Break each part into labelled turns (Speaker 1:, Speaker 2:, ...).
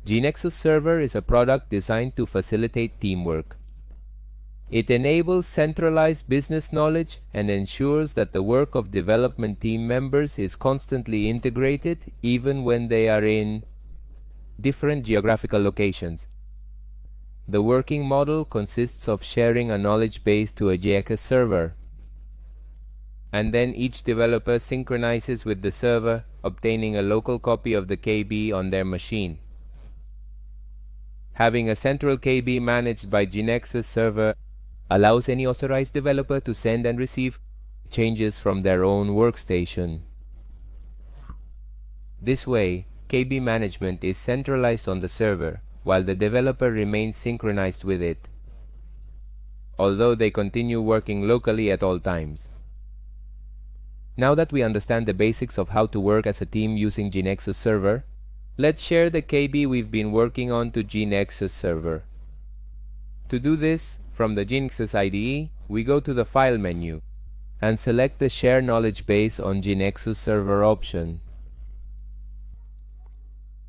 Speaker 1: GeneXus Server is a product designed to facilitate teamwork. It enables centralized business knowledge and ensures that the work of development team members is constantly integrated even when they are in different geographical locations. The working model consists of sharing a knowledge base to a GeneXus server, and then each developer synchronizes with the server, obtaining a local copy of the KB on their machine. Having a central KB managed by GeneXus Server allows any authorized developer to send and receive changes from their own workstation. This way, KB management is centralized on the server, while the developer remains synchronized with it, although they continue working locally at all times. Now that we understand the basics of how to work as a team using GeneXus Server, let's share the KB we've been working on to GeneXus Server. To do this, from the GeneXus IDE, we go to the File menu and select the Share Knowledge Base on GeneXus Server option.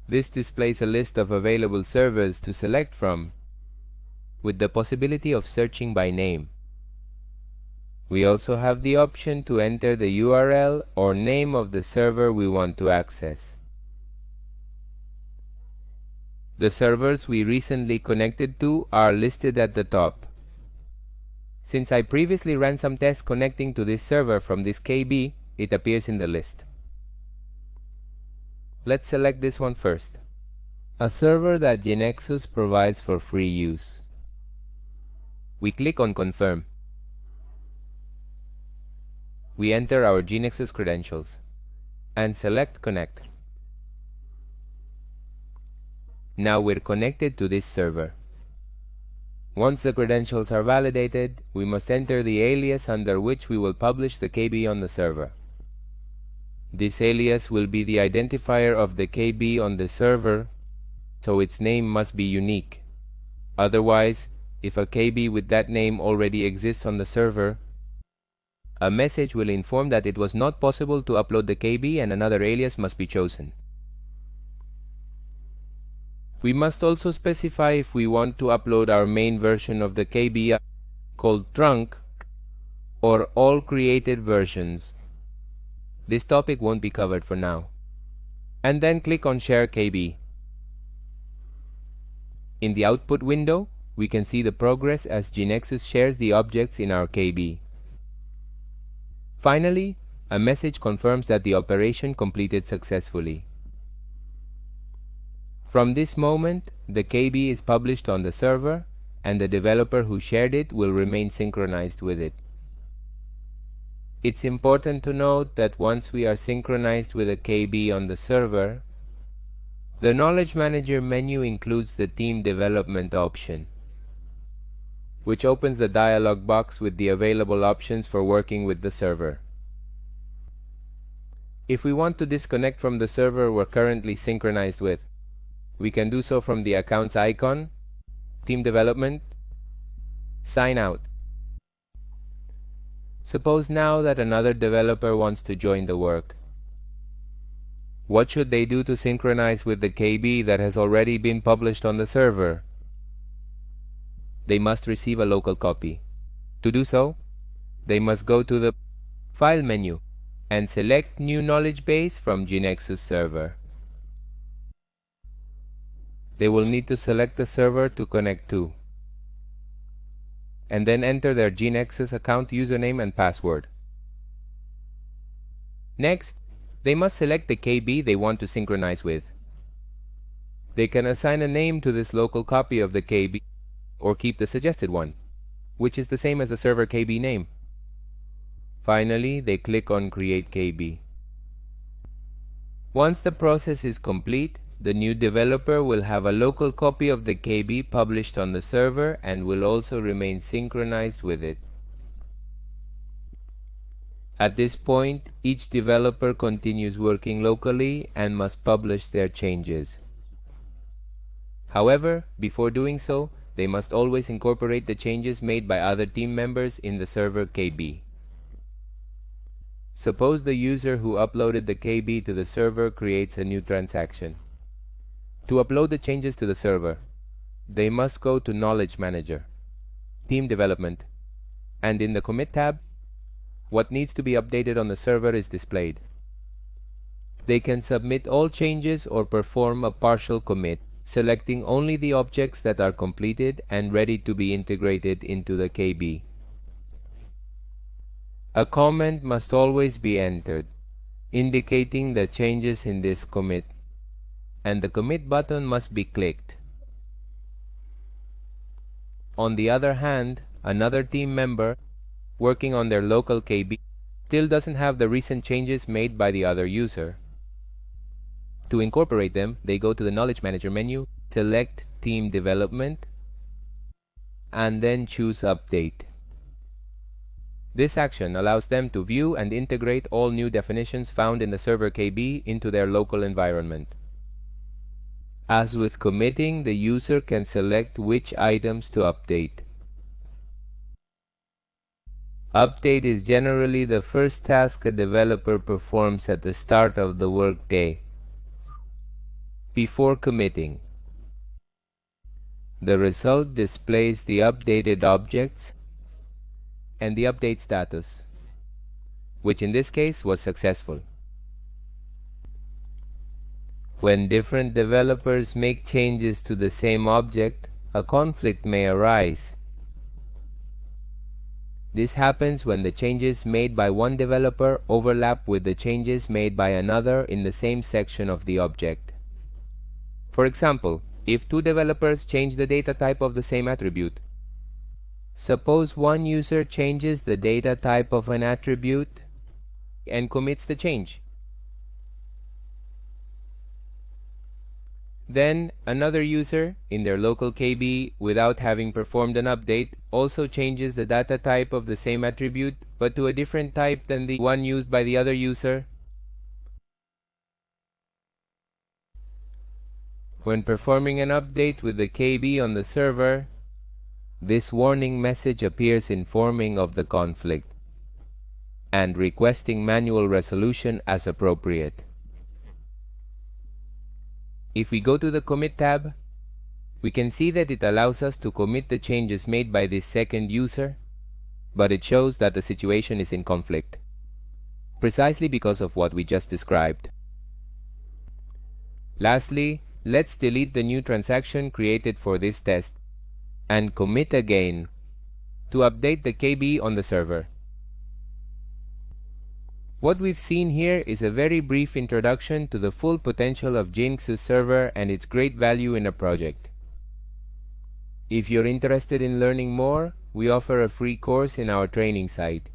Speaker 1: This displays a list of available servers to select from, with the possibility of searching by name. We also have the option to enter the URL or name of the server we want to access. The servers we recently connected to are listed at the top. Since I previously ran some tests connecting to this server from this KB, it appears in the list. Let's select this one first, a server that GeneXus provides for free use. We click on Confirm. We enter our GeneXus credentials and select Connect. Now we're connected to this server. Once the credentials are validated, we must enter the alias under which we will publish the KB on the server. This alias will be the identifier of the KB on the server, so its name must be unique. Otherwise, if a KB with that name already exists on the server, a message will inform that it was not possible to upload the KB and another alias must be chosen. We must also specify if we want to upload our main version of the KB called trunk or all created versions. This topic won't be covered for now. And then click on Share KB. In the output window, we can see the progress as GeneXus shares the objects in our KB. Finally, a message confirms that the operation completed successfully. From this moment, the KB is published on the server, and the developer who shared it will remain synchronized with it. It's important to note that once we are synchronized with a KB on the server, the Knowledge Manager menu includes the Team Development option, which opens the dialog box with the available options for working with the server. If we want to disconnect from the server we're currently synchronized with, we can do so from the Accounts icon, Team Development, Sign Out. Suppose now that another developer wants to join the work. What should they do to synchronize with the KB that has already been published on the server? They must receive a local copy. To do so, they must go to the File menu and select New Knowledge Base from GeneXus Server. They will need to select the server to connect to, and then enter their GeneXus account username and password. Next, they must select the KB they want to synchronize with. They can assign a name to this local copy of the KB or keep the suggested one, which is the same as the server KB name. Finally, they click on Create KB. Once the process is complete, the new developer will have a local copy of the KB published on the server and will also remain synchronized with it. At this point, each developer continues working locally and must publish their changes. However, before doing so, they must always incorporate the changes made by other team members in the server KB. Suppose the user who uploaded the KB to the server creates a new transaction. To upload the changes to the server, they must go to Knowledge Manager, Team Development, and in the Commit tab, what needs to be updated on the server is displayed. They can submit all changes or perform a partial commit, selecting only the objects that are completed and ready to be integrated into the KB. A comment must always be entered, indicating the changes in this commit, and the commit button must be clicked. On the other hand, another team member working on their local KB still doesn't have the recent changes made by the other user. To incorporate them, they go to the Knowledge Manager menu, select Team Development, and then choose Update. This action allows them to view and integrate all new definitions found in the server KB into their local environment. As with committing, the user can select which items to update. Update is generally the first task a developer performs at the start of the workday, before committing. The result displays the updated objects and the update status, which in this case was successful. When different developers make changes to the same object, a conflict may arise. This happens when the changes made by one developer overlap with the changes made by another in the same section of the object. For example, if two developers change the data type of the same attribute, suppose one user changes the data type of an attribute and commits the change. Then another user in their local KB, without having performed an update, also changes the data type of the same attribute but to a different type than the one used by the other user. When performing an update with the KB on the server, this warning message appears informing of the conflict and requesting manual resolution as appropriate. If we go to the Commit tab, we can see that it allows us to commit the changes made by this second user, but it shows that the situation is in conflict, precisely because of what we just described. Lastly, let's delete the new transaction created for this test and commit again to update the KB on the server. What we've seen here is a very brief introduction to the full potential of GeneXus Server and its great value in a project. If you're interested in learning more, we offer a free course in our training site.